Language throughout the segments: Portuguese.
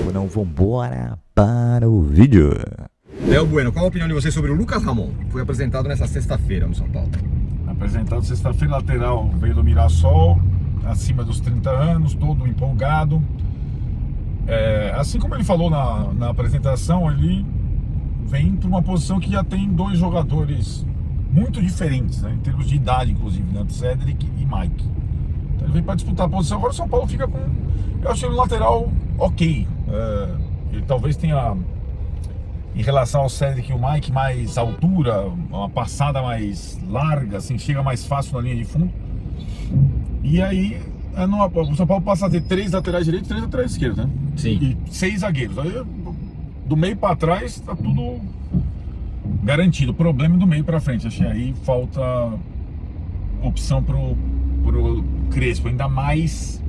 tempo não, vambora para o vídeo. Léo Bueno, qual a opinião de você sobre o Lucas Ramon? Foi apresentado nessa sexta-feira no São Paulo. Apresentado sexta-feira, lateral, veio do Mirassol, acima dos 30 anos, todo empolgado. Assim como ele falou na apresentação, ele vem para uma posição que já tem dois jogadores muito diferentes, né, em termos de idade, inclusive, né, Cedric e Mike. Então ele vem para disputar a posição. Agora o São Paulo fica com... Eu achei o lateral ok. Ele talvez tenha, em relação ao Cedric e o Mike, mais altura, uma passada mais larga, assim, chega mais fácil na linha de fundo. E aí o São Paulo passa a ter 3 laterais direitos e 3 laterais esquerdos, né? Sim. E 6 zagueiros. Aí do meio para trás tá tudo garantido. O problema é do meio para frente. Achei aí falta opção pro Crespo, ainda mais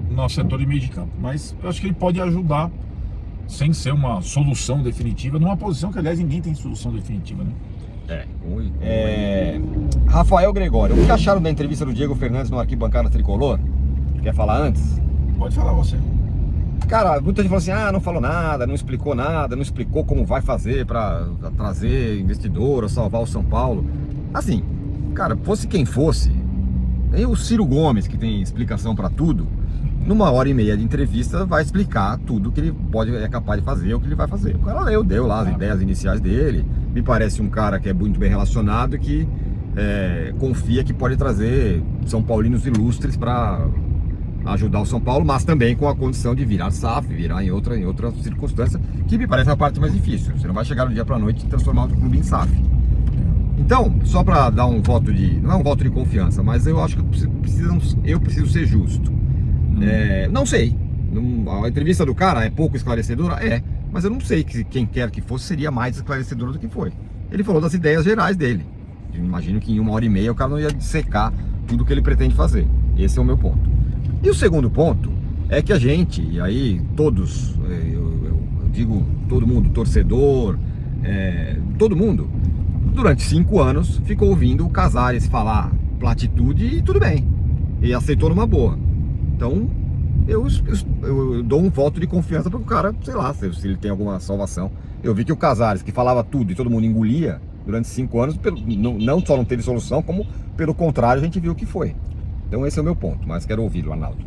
no setor de meio de campo. Mas eu acho que ele pode ajudar, sem ser uma solução definitiva, numa posição que, aliás, ninguém tem solução definitiva, né? Rafael Gregório, o que acharam da entrevista do Diego Fernandes no Arquibancada Tricolor? Quer falar antes? Pode falar você. Cara, muita gente falou assim, não falou nada, não explicou como vai fazer para trazer investidor ou salvar o São Paulo. Assim, cara, fosse quem fosse, nem o Ciro Gomes, que tem explicação para tudo, numa hora e meia de entrevista vai explicar tudo que ele é capaz de fazer, o que ele vai fazer. O cara deu lá as ideias iniciais dele, me parece um cara que é muito bem relacionado e que confia que pode trazer São Paulinos ilustres para ajudar o São Paulo, mas também com a condição de virar SAF, virar em outra circunstância, que me parece a parte mais difícil. Você não vai chegar do dia para a noite e transformar o clube em SAF. Então, só para dar um voto de... Não é um voto de confiança, mas eu acho que eu preciso ser justo. Não sei. A entrevista do cara é pouco esclarecedora? Mas eu não sei que quem quer que fosse seria mais esclarecedora do que foi. Ele falou das ideias gerais dele. Eu imagino que em 1h30 o cara não ia dissecar tudo que ele pretende fazer. Esse é o meu ponto. E o segundo ponto é que a gente, e aí todos, eu digo todo mundo, torcedor, todo mundo, durante 5 anos ficou ouvindo o Casares falar platitude e tudo bem. E aceitou numa boa. Então, eu dou um voto de confiança para o cara, sei lá, se ele tem alguma salvação. Eu vi que o Casares, que falava tudo e todo mundo engolia, durante 5 anos, não só não teve solução, como pelo contrário, a gente viu o que foi. Então esse é o meu ponto, mas quero ouvi-lo, Arnaldo.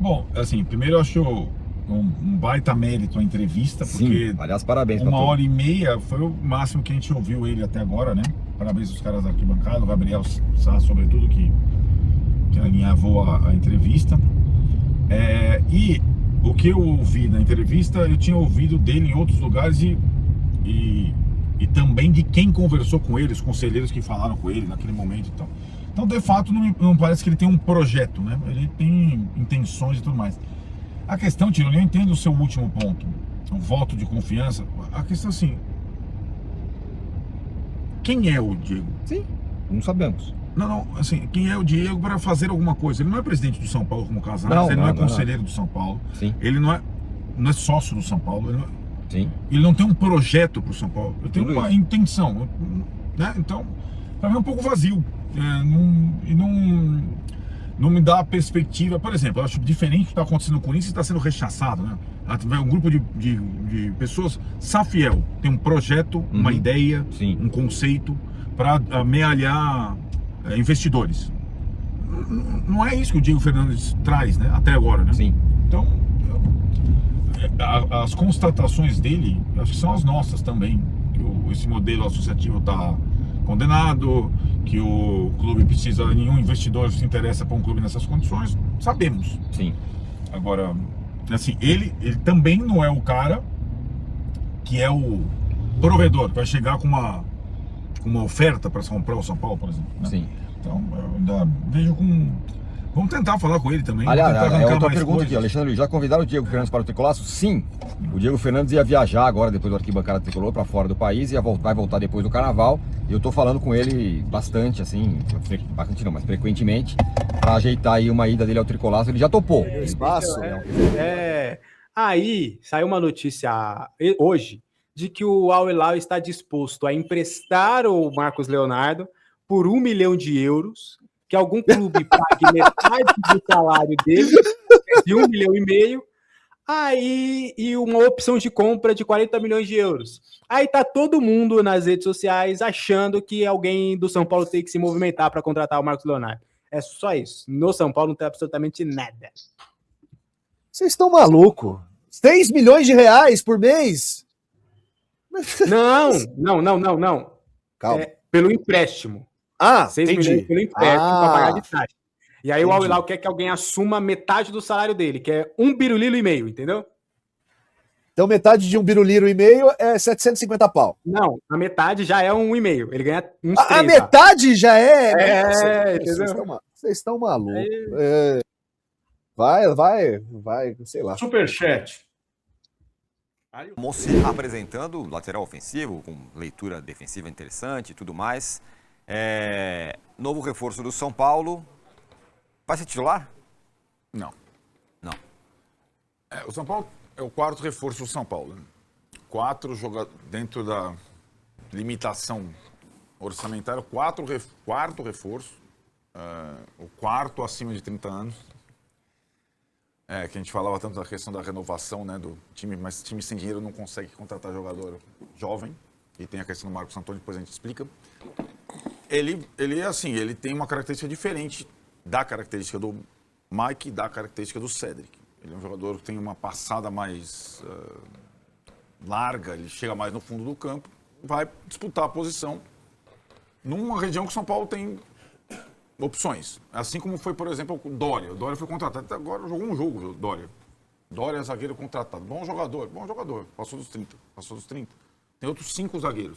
Bom, assim, primeiro eu acho um baita mérito a entrevista, porque sim, aliás, parabéns 1h30 foi o máximo que a gente ouviu ele até agora, né? Parabéns aos caras da arquibancada, o Gabriel Sá, sobretudo, que alinhavou a entrevista. E o que eu ouvi na entrevista, eu tinha ouvido dele em outros lugares e também de quem conversou com ele, os conselheiros que falaram com ele naquele momento e tal. Então, de fato, não parece que ele tem um projeto, né? Ele tem intenções e tudo mais. A questão, Tironi, eu entendo o seu último ponto, o voto de confiança. A questão assim, quem é o Diego? Sim, não sabemos. Não, assim, quem é o Diego para fazer alguma coisa? Ele não é presidente do São Paulo como Casares, ele não é conselheiro do São Paulo, sim. Ele não é sócio do São Paulo, sim. Ele não tem um projeto para o São Paulo, ele tem uma intenção, né? Então, para mim é um pouco vazio. Não me dá a perspectiva. Por exemplo, eu acho diferente do que está acontecendo no Corinthians, está sendo rechaçado, né? Um grupo de pessoas, Safiel, tem um projeto, uma ideia, sim, um conceito para amealhar investidores. Não é isso que o Diego Fernandes traz, né? Até agora, né? Sim. Então, as constatações dele, acho que são as nossas também. Que esse modelo associativo está condenado, que o clube precisa, nenhum investidor se interessa para um clube nessas condições, sabemos. Sim. Agora, assim, ele também não é o cara que é o provedor, vai chegar com uma oferta para o São Paulo, por exemplo, né? Sim. Então, eu ainda vejo com... Vamos tentar falar com ele também. Aliás, outra pergunta aqui, Alexandre, já convidaram o Diego Fernandes para o Tricolaço? Sim. O Diego Fernandes ia viajar agora, depois do Arquibancada Tricolor, para fora do país, vai voltar depois do Carnaval. E eu tô falando com ele bastante, assim, bastante não, mas frequentemente, para ajeitar aí uma ida dele ao Tricolaço. Ele já topou. Espaço. Aí saiu uma notícia hoje de que o Al Hilal está disposto a emprestar o Marcos Leonardo por 1 milhão de euros, que algum clube pague metade do salário dele, de 1,5 milhão, Aí, e uma opção de compra de 40 milhões de euros. Aí tá todo mundo nas redes sociais achando que alguém do São Paulo tem que se movimentar para contratar o Marcos Leonardo. É só isso. No São Paulo não tem absolutamente nada. Vocês estão malucos? 6 milhões de reais por mês? Não. Calma. É pelo empréstimo. 6 entendi. milhões pelo empréstimo para pagar de taxa. E aí Entendi. o Al-Hilal quer que alguém assuma metade do salário dele, que é 1,5 biruliro, entendeu? Então metade de 1 biruliro e meio é 750 pau. Não, a metade já é 1,5. Ele ganha uns 3. A metade já é... É, Vocês entendeu? estão malucos. É. Vai, sei lá. Superchat. Ramon se apresentando lateral ofensivo, com leitura defensiva interessante e tudo mais. Novo reforço do São Paulo. Vai ser titular? Não. Não. O São Paulo é o 4º reforço do São Paulo. Né? 4 jogadores dentro da limitação orçamentária, 4º reforço. O 4º acima de 30 anos. Que a gente falava tanto da questão da renovação, né, do time, mas time sem dinheiro não consegue contratar jogador jovem. E tem a questão do Marcos Antônio, depois a gente explica. Ele é assim, ele tem uma característica diferente da característica do Mike e da característica do Cédric. Ele é um jogador que tem uma passada mais larga, ele chega mais no fundo do campo, vai disputar a posição numa região que o São Paulo tem opções. Assim como foi, por exemplo, o Dória. O Dória foi contratado, até agora jogou um jogo, o Dória. Dória é zagueiro contratado. Bom jogador. Passou dos 30. Tem outros 5 zagueiros.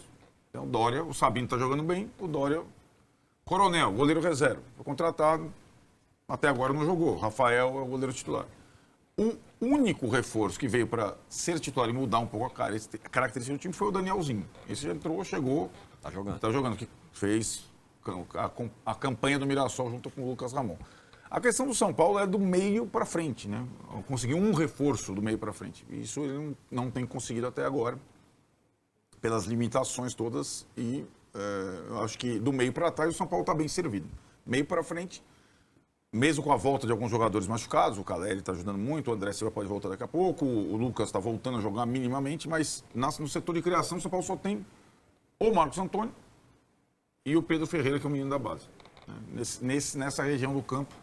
Então o Dória, o Sabino está jogando bem, o Dória... Coronel, goleiro reserva. Foi contratado, até agora não jogou. Rafael é o goleiro titular. O único reforço que veio para ser titular e mudar um pouco a característica do time foi o Danielzinho. Esse já entrou, chegou... Tá jogando, que fez a campanha do Mirassol junto com o Lucas Ramon. A questão do São Paulo é do meio para frente, né? Conseguiu um reforço do meio para frente. Isso ele não tem conseguido até agora, pelas limitações todas e... eu acho que do meio para trás o São Paulo está bem servido. Meio para frente, mesmo com a volta de alguns jogadores machucados, o Caleri está ajudando muito, o André Silva pode voltar daqui a pouco, o Lucas está voltando a jogar minimamente, mas no setor de criação o São Paulo só tem o Marcos Antônio e o Pedro Ferreira, que é o menino da base. Nessa região do campo,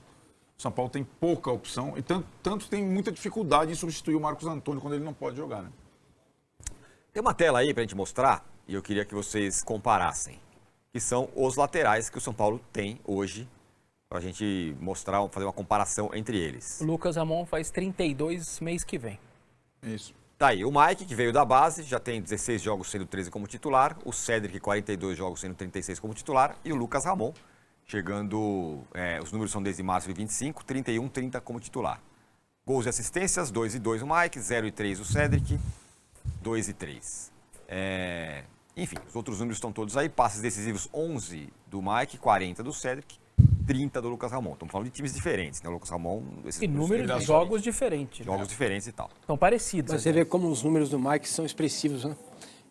o São Paulo tem pouca opção e tanto tem muita dificuldade em substituir o Marcos Antônio quando ele não pode jogar. Né? Tem uma tela aí para a gente mostrar. E eu queria que vocês comparassem, que são os laterais que o São Paulo tem hoje, para a gente mostrar, fazer uma comparação entre eles. O Lucas Ramon faz 32 mês que vem. Isso. Tá aí, o Mike, que veio da base, já tem 16 jogos sendo 13 como titular, o Cédric, 42 jogos sendo 36 como titular, e o Lucas Ramon, chegando, os números são desde março de 25, 31, 30 como titular. Gols e assistências, 2 e 2 o Mike, 0 e 3 o Cédric, 2 e 3. Enfim, os outros números estão todos aí. Passes decisivos, 11 do Mike, 40 do Cédric, 30 do Lucas Ramon. Estamos falando de times diferentes, né? O Lucas Ramon... E números de jogos diferentes. Jogos diferentes e tal. São parecidos. Mas você vê como os números do Mike são expressivos, né?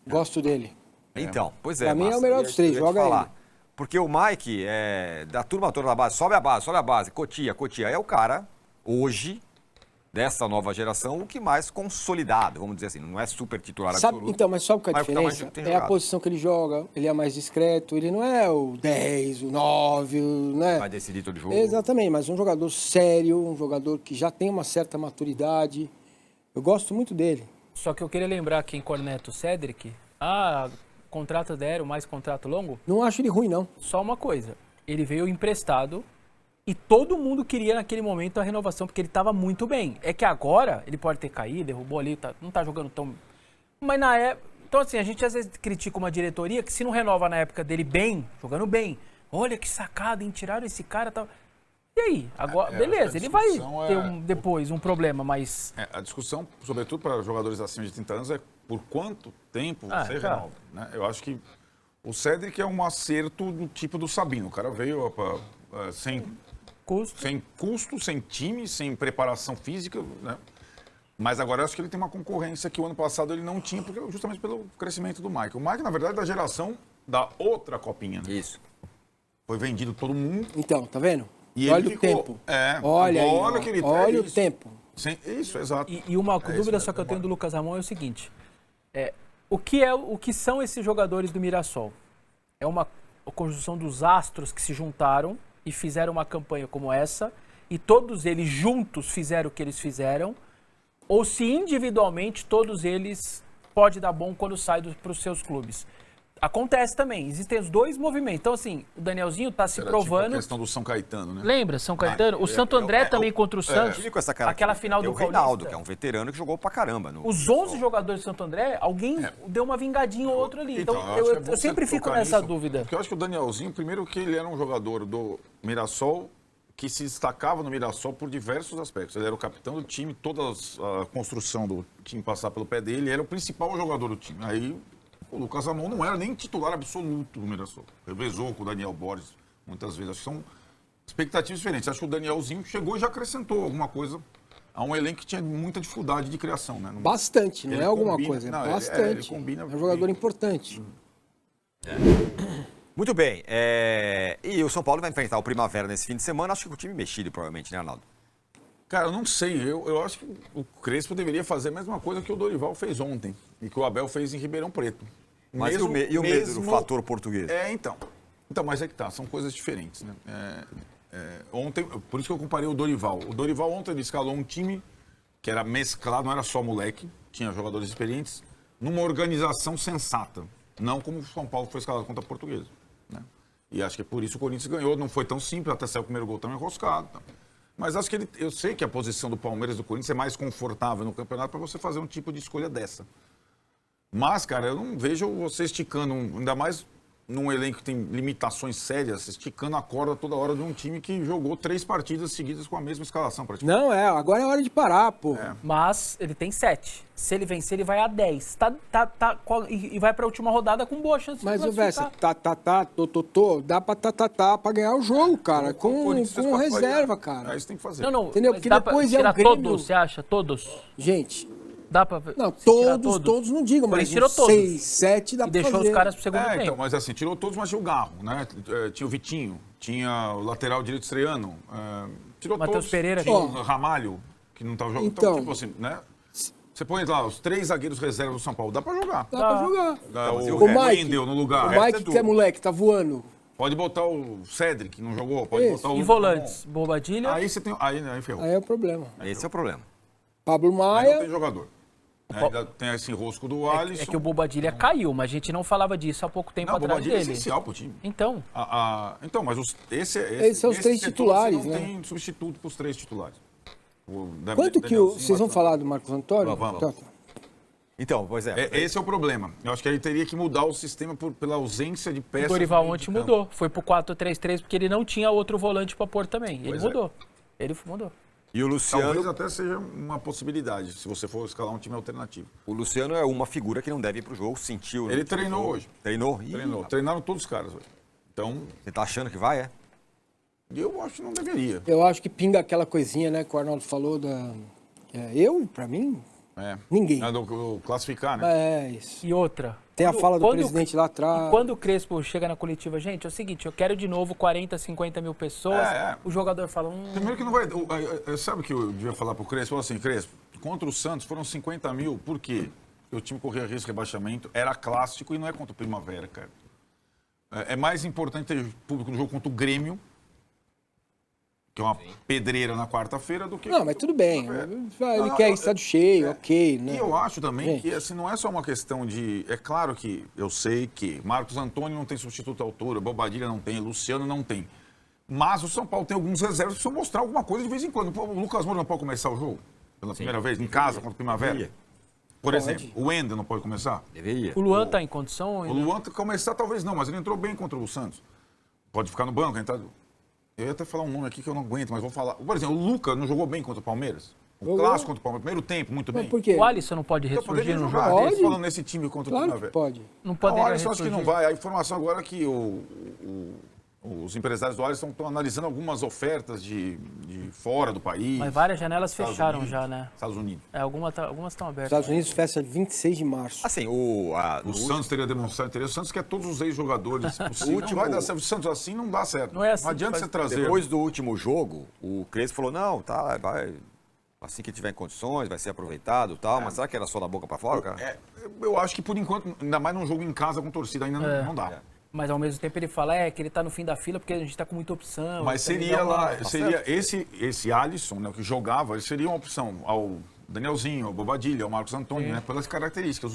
Gosto dele. Então, pois é. Pra mim é o melhor dos três, joga ele. Porque o Mike, da turma toda da base, sobe a base, Cotia, é o cara, hoje, dessa nova geração, o que mais consolidado, vamos dizer assim, não é super titular absoluto. Então, mas sabe qual é a mas diferença? É a posição que ele joga, ele é mais discreto, ele não é o 10, o 9, né? Vai decidir todo jogo. Exatamente, mas um jogador sério, um jogador que já tem uma certa maturidade. Eu gosto muito dele. Só que eu queria lembrar quem corneta o Cédric, contrato zero, mais contrato longo. Não acho ele ruim, não. Só uma coisa, ele veio emprestado e todo mundo queria naquele momento a renovação, porque ele estava muito bem. É que agora ele pode ter caído, derrubou ali, não está jogando tão... Mas na época... Então assim, a gente às vezes critica uma diretoria que se não renova na época dele bem, jogando bem, olha que sacada, hein, tiraram esse cara e tal... E aí? Agora, beleza, ele vai ter depois um problema, mas... A discussão, sobretudo para jogadores acima de 30 anos, é por quanto tempo você renova. Né? Eu acho que o Cédric é um acerto do tipo do Sabino. O cara veio sem custo, sem time, sem preparação física, né? Mas agora eu acho que ele tem uma concorrência que o ano passado ele não tinha, justamente pelo crescimento do Mike. O Mike, na verdade, é da geração da outra copinha. Né? Isso. Foi vendido todo mundo. Então, tá vendo? E Olha ele o ficou, tempo. Olha Olha aí, que ele olha é o isso. tempo. Isso, exato. E uma isso dúvida mesmo, só que eu tenho do concordo. Lucas Ramon é o seguinte: o que são esses jogadores do Mirassol? É uma conjunção dos astros que se juntaram e fizeram uma campanha como essa, e todos eles juntos fizeram o que eles fizeram, ou se individualmente todos eles pode dar bom quando saem para os seus clubes. Acontece também, existem os dois movimentos. Então, assim, o Danielzinho está se Era provando. Tipo a questão do São Caetano, né? Lembra, São Caetano? O Santo André também contra o Santos. Time com essa cara Aquela aqui, final tem do o Reinaldo, Paulista. que é um veterano que jogou pra caramba. Os 11 jogadores do Santo André, alguém deu uma vingadinha ou outra ali. Então, eu acho que é bom eu sempre você fico tocar nessa nisso, dúvida. Porque eu acho que o Danielzinho, primeiro que ele era um jogador do Mirassol que se destacava no Mirassol por diversos aspectos. Ele era o capitão do time, toda a construção do time passar pelo pé dele, ele era o principal jogador do time. Aí o Lucas Ramon não era nem titular absoluto do Mirassol. Revezou com o Daniel Borges muitas vezes. Acho que são expectativas diferentes. Acho que o Danielzinho chegou e já acrescentou alguma coisa a um elenco que tinha muita dificuldade de criação, né? Bastante, não Ele é alguma combina- coisa, é não, ele bastante. combina É um jogador bem. importante. Muito bem. E o São Paulo vai enfrentar o Primavera nesse fim de semana. Acho que com o time mexido, provavelmente, né, Arnaldo? Cara, eu não sei. Eu acho que o Crespo deveria fazer a mesma coisa que o Dorival fez ontem e que o Abel fez em Ribeirão Preto. Mas e o medo do fator português? Então, mas é que tá, são coisas diferentes, né? Ontem, por isso que eu comparei o Dorival. O Dorival ontem ele escalou um time que era mesclado, não era só moleque, tinha jogadores experientes, numa organização sensata. Não como o São Paulo foi escalado contra a Portuguesa, né? E acho que é por isso que o Corinthians ganhou. Não foi tão simples, até sair o primeiro gol tão enroscado. Tá? Mas acho que eu sei que a posição do Palmeiras e do Corinthians é mais confortável no campeonato para você fazer um tipo de escolha dessa. Mas, cara, eu não vejo você esticando, ainda mais num elenco que tem limitações sérias, esticando a corda toda hora de um time que jogou 3 partidas seguidas com a mesma escalação, praticamente. Não, agora é hora de parar, pô. Mas ele tem 7. Se ele vencer, ele vai a 10. E vai pra última rodada com boa chance Mas de o Vessa, classificar. dá pra ganhar o jogo, cara, O com Corinthians fez reserva, porcaria. cara. Aí você tem que fazer. Não, Entendeu? mas Porque dá depois pra é o tirar Grêmio. todos, você acha? Todos? Gente, Dá pra não, se tirar todos não digo, mas tirou uns todos. 6, 7 dá E pra deixou fazer. os caras pro segundo tempo. Então, mas assim, tirou todos, mas tinha o Garro, né? Tinha o Vitinho, tinha o lateral direito estreano, tirou Matheus todos. Pereira. Tinha o Ramalho, que não tava jogando. Então, Então. tipo assim, né? Você põe lá os 3 zagueiros reserva do São Paulo, dá pra jogar. Dá pra jogar. Mas O Mike, Wendel no lugar. o Mike que é moleque, tá voando. Pode botar o Cedric, que não jogou, pode Isso. botar o... E volantes? Bobadilha? Aí você tem... Aí ferrou. Aí é o problema. Esse é o problema. Pablo Aí não Maia, tem jogador. Ainda tem esse enrosco do Alisson. É que o Bobadilha caiu, mas a gente não falava disso há pouco tempo Não, o atrás Bobadilha é dele. essencial pro time. Então, Então, mas Esses são os 3 setor, titulares, você não né? tem substituto pros 3 titulares. quanto que vocês vão falar do Marcos Antônio? Vamos. Tá. Então, pois é. Esse é o problema. Eu acho que ele teria que mudar o sistema pela ausência de peças. o Dorival no meio ontem de campo. mudou. Foi pro 4-3-3 porque ele não tinha outro volante pra pôr também. Ele Pois é. mudou. Ele mudou. E o Talvez Luciano, até seja uma possibilidade, se você for escalar um time alternativo. é uma figura que não deve ir pro jogo, sentiu. Ele treinou hoje. Treinou? Ih, Treinaram todos os caras hoje. Então, Você tá achando que vai, é? eu acho que não deveria. Eu acho que pinga aquela coisinha, né, que o Arnaldo falou da... pra mim, ninguém. Do classificar, né? É isso. E outra. Tem a fala do quando- presidente lá atrás. Quando o Crespo chega na coletiva, gente, é o seguinte, eu quero de novo 40, 50 mil pessoas. O jogador fala, Primeiro que não vai... Sabe o que eu devia falar pro Crespo? Assim, Crespo, contra o Santos foram 50 mil, por quê? Porque o time corria risco de rebaixamento, era clássico e não é contra o Primavera, cara. É mais importante ter público no jogo contra o Grêmio, que é uma pedreira na quarta-feira, do que... Não, mas tudo bem. Ele Não, quer estádio cheio, ok, né? E eu acho também Gente. que assim, não é só uma questão de... É claro que eu sei que Marcos Antônio não tem substituto à altura, Bobadilha não tem, Luciano não tem. Mas o São Paulo tem alguns reservas que precisam mostrar alguma coisa de vez em quando. O Lucas Moura não pode começar o jogo pela primeira vez, em casa, contra o Primavera? Deveria. Por exemplo, o Wendel não pode começar? Deveria. o Luan tá em condição? O Luan começar talvez não, mas ele entrou bem contra o Santos. Pode ficar no banco, entrar... Eu ia até falar um nome aqui que eu não aguento, mas vou falar. Por exemplo, o Lucas não jogou bem contra o Palmeiras? O Jogou. clássico contra o Palmeiras, primeiro tempo, muito Mas bem. por quê? O Alisson não pode Então, ressurgir poderia no jogar. jogo? Pode. Falando nesse time contra o Claro que Primavera. pode. Não A poderia Alisson acho que não ressurgir. vai. A informação agora é que Os empresários do Alisson estão analisando algumas ofertas de fora do país. Mas várias janelas Estados fecharam Unidos, já, né? Estados Unidos. Algumas estão Os abertas. Estados Unidos fecha 26 de março. Assim, O Santos teria demonstrado interesse. O Santos quer todos os ex-jogadores possíveis. Não vai dar certo. O Santos assim não dá certo. Não é assim Não adianta que você faz. trazer. depois do último jogo, o Crespo falou, não, tá, vai, assim que tiver em condições, vai ser aproveitado e tal, mas será que era só da boca pra fora, cara? Eu acho que por enquanto, ainda mais num jogo em casa com torcida, ainda não dá. Mas ao mesmo tempo ele fala que ele tá no fim da fila porque a gente tá com muita opção. Mas também seria dá uma- lá, seria esse Alisson, né, que jogava, ele seria uma opção ao Danielzinho, ao Bobadilha, ao Marcos Antônio, né, pelas características.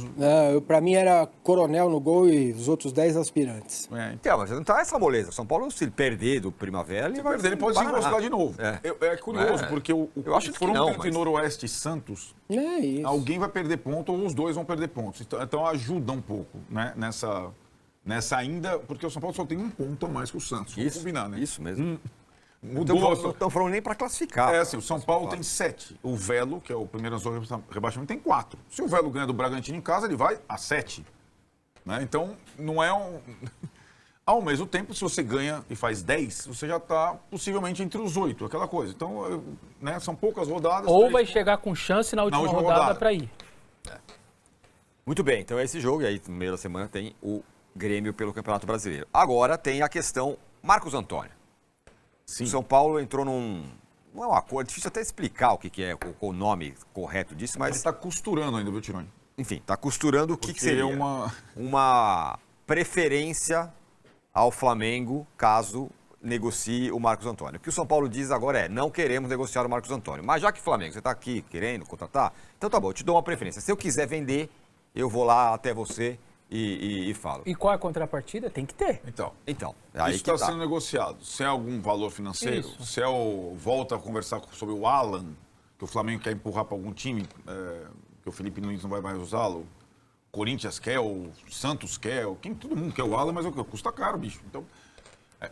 Para mim era Coronel no gol e os outros 10 aspirantes. Então, mas não tá essa moleza. São Paulo, se ele perder do Primavera, ele vai... Mas ele pode se encostar de novo. É curioso, porque o Eu acho que foram não, entre mas- Noroeste e Santos, É isso. alguém vai perder ponto ou os dois vão perder pontos. Então ajuda um pouco, né, nessa ainda, porque o São Paulo só tem um ponto a mais que o Santos. Vamos combinar, né? Isso mesmo. Mudou. Não estão falando nem pra classificar. É assim, o São Paulo tem 7. O Velo, que é o primeiro na zona de rebaixamento, tem 4. Se o Velo ganha do Bragantino em casa, ele vai a 7. Né? Então, não é um... Ao mesmo tempo, se você ganha e faz 10, você já está possivelmente entre os 8, aquela coisa. Então, né, são poucas rodadas. Ou vai chegar com chance na última rodada para ir. Muito bem, então é esse jogo, e aí no meio da semana tem o Grêmio pelo Campeonato Brasileiro. Agora tem a questão Marcos Antônio. Sim. O São Paulo entrou num... Não é um acordo, é difícil até explicar o que é o nome correto disso, Ele mas, está costurando ainda, viu, Tironi? enfim, está costurando o que seria uma... uma preferência ao Flamengo caso negocie o Marcos Antônio. O que o São Paulo diz agora é, não queremos negociar o Marcos Antônio. Mas já que Flamengo, você está aqui querendo contratar, então tá bom, eu te dou uma preferência. Se eu quiser vender, eu vou lá até você e falo. E qual é a contrapartida? Tem que ter. Então, Aí isso que está tá. sendo negociado. Se é algum valor financeiro, Isso. se é volta a conversar sobre o Alan, que o Flamengo quer empurrar para algum time, que o Felipe Nunes não vai mais usá-lo, Corinthians quer, o Santos quer, todo mundo quer o Alan, mas custa caro, bicho. Então,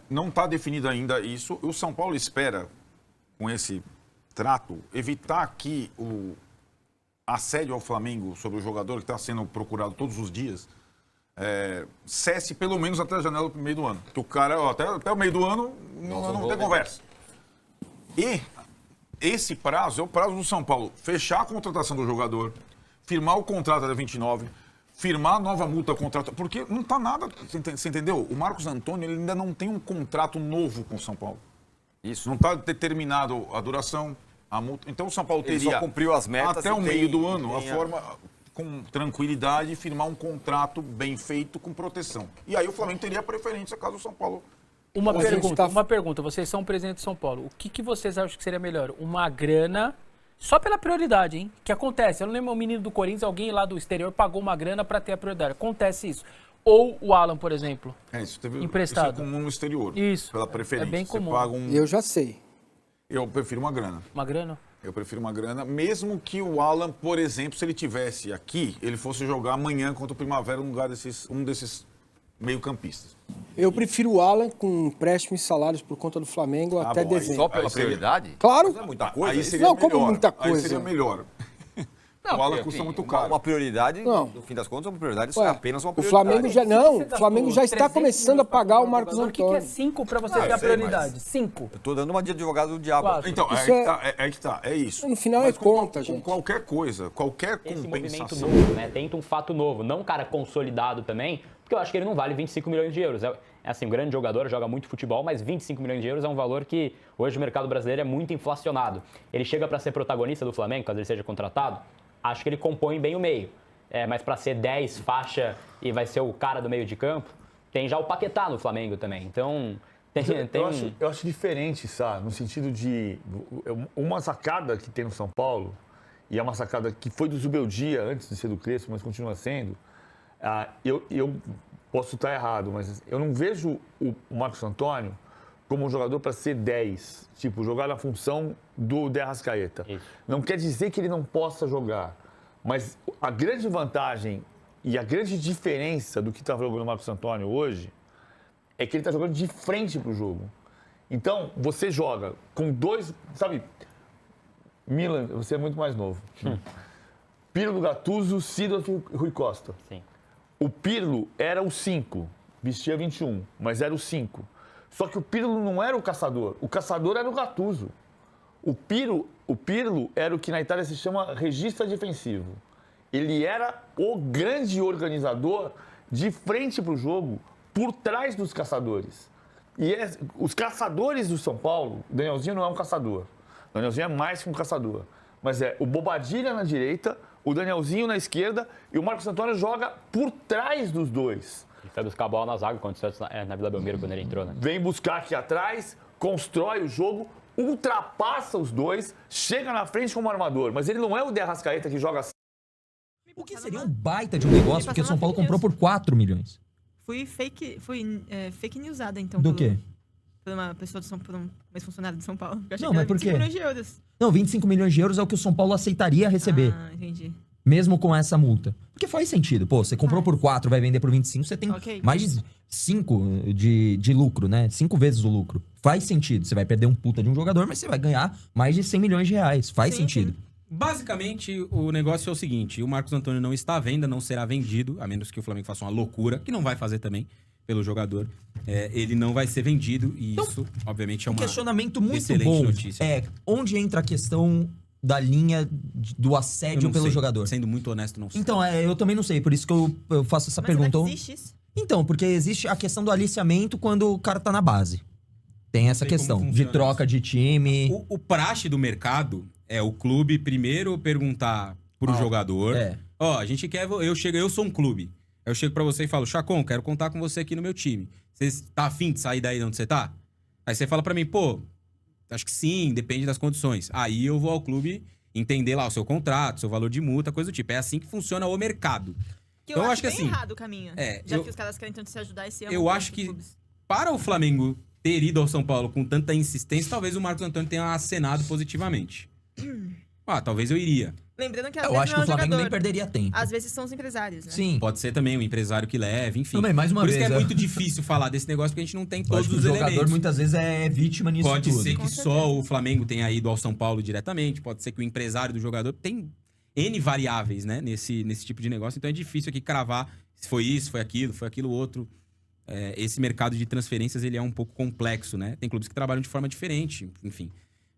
não está definido ainda isso. O São Paulo espera, com esse trato, evitar que o assédio ao Flamengo sobre o jogador que está sendo procurado todos os dias cesse pelo menos até a janela do meio do ano. Porque o cara, até o meio do ano, não tem conversa. E esse prazo é o prazo do São Paulo fechar a contratação do jogador, firmar o contrato até 29, firmar a nova multa ao contrato, porque não está nada, você entendeu? O Marcos Antônio ele ainda não tem um contrato novo com o São Paulo. Isso. Não está determinado a duração, a multa. Então o São Paulo Ele teria só cumpriu as metas até e o meio tem- do ano a tem a- forma com tranquilidade firmar um contrato bem feito com proteção. E aí o Flamengo teria preferência caso o São Paulo Uma A gente pergunta. Vocês são presidente de São Paulo. O que vocês acham que seria melhor? Uma grana, só pela prioridade, hein? Que acontece. Eu não lembro o menino do Corinthians, alguém lá do exterior pagou uma grana para ter a prioridade. Acontece isso. Ou o Alan, por exemplo. isso Emprestado. Isso é comum no exterior. Isso. Pela preferência. É bem comum. Você paga Eu já sei. Eu prefiro uma grana. Uma grana? Eu prefiro uma grana, mesmo que o Alan, por exemplo, se ele tivesse aqui, ele fosse jogar amanhã contra o Primavera no lugar um desses meio-campistas. Eu prefiro o Alan com empréstimo e salários por conta do Flamengo até bom, aí dezembro. Só pela Aí você- prioridade? Claro. Não é muita coisa. Aí isso? seria Não, melhor. como muita Aí coisa. seria melhor. o Alan custa muito caro. Uma prioridade, Não. no fim das contas, uma prioridade Ué, é apenas uma o prioridade. Flamengo já não. O Flamengo já está começando a pagar o Marcos O que é Antônio. 5 para você Ah, ter eu a sei, prioridade? 5. Eu tô dando uma de advogado do diabo. 4. Então, Isso aí que tá, é isso. No final Mas é conta, com gente. qualquer coisa, qualquer Esse movimento compensação. novo, né? Tenta um fato novo, não um cara consolidado também, porque eu acho que ele não vale 25 milhões de euros. É assim, um grande jogador, joga muito futebol, mas 25 milhões de euros é um valor que hoje o mercado brasileiro é muito inflacionado. Ele chega para ser protagonista do Flamengo, caso ele seja contratado, acho que ele compõe bem o meio. Mas para ser 10 faixa e vai ser o cara do meio de campo, tem já o Paquetá no Flamengo também. Então, Eu acho diferente, sabe? No sentido de uma sacada que tem no São Paulo, e é uma sacada que foi do Zubeldia antes de ser do Crespo, mas continua sendo. Eu posso estar errado, mas eu não vejo o Marcos Antônio como um jogador para ser 10, tipo, jogar na função do De Arrascaeta. Isso. Não quer dizer que ele não possa jogar, mas a grande vantagem e a grande diferença do que está jogando o Marcos Antônio hoje é que ele está jogando de frente para o jogo. Então, você joga com dois, sabe, Milan, você é muito mais novo. Pirlo, Gattuso, Seedorf e Rui Costa. sim. O Pirlo era o 5, vestia 21, mas era o 5. Só que o Pirlo não era o caçador era o Gattuso. O Pirlo era o que na Itália se chama regista defensivo. Ele era o grande organizador de frente para o jogo, por trás dos caçadores. E os caçadores do São Paulo, o Danielzinho não é um caçador. O Danielzinho é mais que um caçador. Mas é o Bobadilla na direita, o Danielzinho na esquerda e o Marcos Antônio joga por trás dos dois. Ele foi buscar a bola na zaga quando na Vila Belmiro, quando ele entrou, né? Vem buscar aqui atrás, constrói o jogo, ultrapassa os dois, chega na frente como armador. Mas ele não é o De Arrascaeta que joga assim. O que seria um baita de um negócio, porque o São Paulo comprou por 4 milhões. Fui fake newsada, então. Do quê? Por uma pessoa por um ex-funcionário de São Paulo. Eu achei Não, que mas era por 25 quê? milhões de euros. Não, 25 milhões de euros é o que o São Paulo aceitaria receber. Ah, entendi. Mesmo com essa multa. Porque faz sentido. Pô, você comprou por 4, vai vender por 25, você tem mais de 5 de lucro, né? 5 vezes o lucro. Faz sentido. Você vai perder um puta de um jogador, mas você vai ganhar mais de 100 milhões de reais. Faz sentido. Basicamente, o negócio é o seguinte: o Marcos Antônio não está à venda, não será vendido, a menos que o Flamengo faça uma loucura, que não vai fazer também pelo jogador. Ele não vai ser vendido e então, isso, obviamente, é uma questionamento muito excelente bom. notícia. Onde entra a questão da linha do assédio pelo jogador? Sendo muito honesto, não sei. Então, eu também não sei, por isso que eu faço essa pergunta. Mas existe isso? Então, porque existe a questão do aliciamento quando o cara tá na base. Tem essa questão de troca de time. O praxe do mercado é o clube primeiro perguntar pro jogador. A gente quer. Eu sou um clube. Eu chego pra você e falo, Chacon, quero contar com você aqui no meu time. Você tá afim de sair daí de onde você tá? Aí você fala pra mim, pô, acho que sim, depende das condições. Aí eu vou ao clube entender lá o seu contrato, seu valor de multa, coisa do tipo. É assim que funciona o mercado. Que eu acho que assim, errado o caminho. Já que os caras querem tanto se ajudar esse ano. Eu acho que para o Flamengo ter ido ao São Paulo com tanta insistência, talvez o Marcos Antônio tenha acenado positivamente. Talvez eu iria. Lembrando que eu acho que o Flamengo nem perderia tempo. Às vezes são os empresários, né? Sim. Pode ser também o empresário que leva, enfim. Também, mais uma Por vez, isso que é muito difícil falar desse negócio, porque a gente não tem todos os elementos. O jogador muitas vezes é vítima nisso Pode tudo. ser que só o Flamengo tenha ido ao São Paulo diretamente, pode ser que o empresário do jogador tem N variáveis, né, nesse tipo de negócio. Então é difícil aqui cravar se foi isso, foi aquilo outro. Esse mercado de transferências, ele é um pouco complexo, né? Tem clubes que trabalham de forma diferente, enfim.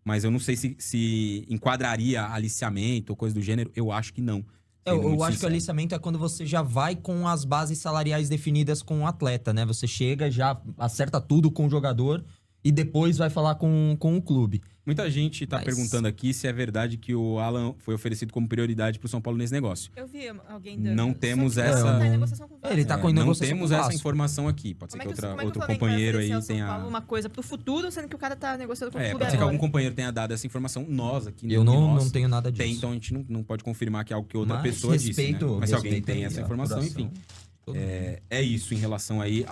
Mas eu não sei se enquadraria aliciamento ou coisa do gênero. Eu acho que não. Eu acho que o aliciamento é quando você já vai com as bases salariais definidas com o atleta, né? Você chega, já acerta tudo com o jogador e depois vai falar com o clube. Muita gente tá perguntando aqui se é verdade que o Alan foi oferecido como prioridade pro São Paulo nesse negócio. Eu vi alguém dando... Não temos essa... Ele tá com negociação Não temos essa informação aqui. Pode ser que outro companheiro aí tenha... uma coisa pro futuro, sendo que o cara tá negociando com o clube pode ser que algum companheiro tenha dado essa informação. Nós aqui... Eu não tenho nada disso. Então a gente não pode confirmar que é algo que outra pessoa disse, né? Mas se alguém tem essa informação, enfim... É isso em relação aí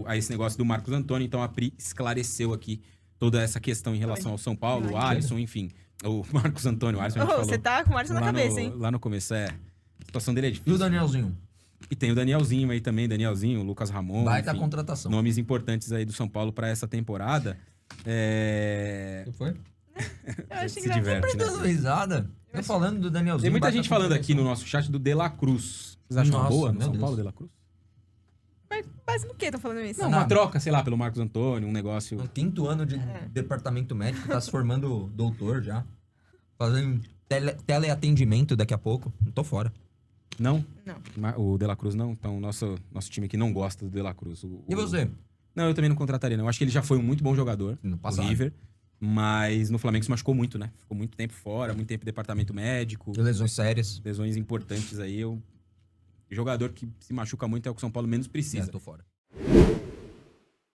a esse negócio do Marcos Antônio. Então a Pri esclareceu aqui toda essa questão em relação ao São Paulo, o Alisson, enfim. O Marcos Antônio, o Alisson, a gente falou. Você tá com o Alisson na cabeça, hein? Lá no começo, a situação dele é difícil. E o Danielzinho? E tem o Danielzinho aí também, Danielzinho, o Lucas Ramon. Vai dar contratação. Nomes importantes aí do São Paulo para essa temporada. O que foi? Eu acho Se diverte, né? Dando risada. Tô falando do Danielzinho. Tem muita gente falando aqui no nosso chat do De La Cruz. Vocês acham uma boa no São Paulo, De La Cruz? Mas base no que estão falando isso? Não, uma troca, sei lá, pelo Marcos Antônio, um negócio... No 5º ano de departamento médico, tá se formando doutor já. Fazendo teleatendimento daqui a pouco. Não tô fora. Não? Não. O De La Cruz não? Então nosso time aqui não gosta do De La Cruz. E você? Não, eu também não contrataria, não. Eu acho que ele já foi um muito bom jogador no River. Mas no Flamengo se machucou muito, né? Ficou muito tempo fora, muito tempo em departamento médico. Lesões sérias. Lesões importantes aí. Jogador que se machuca muito é o que o São Paulo menos precisa. Tô fora.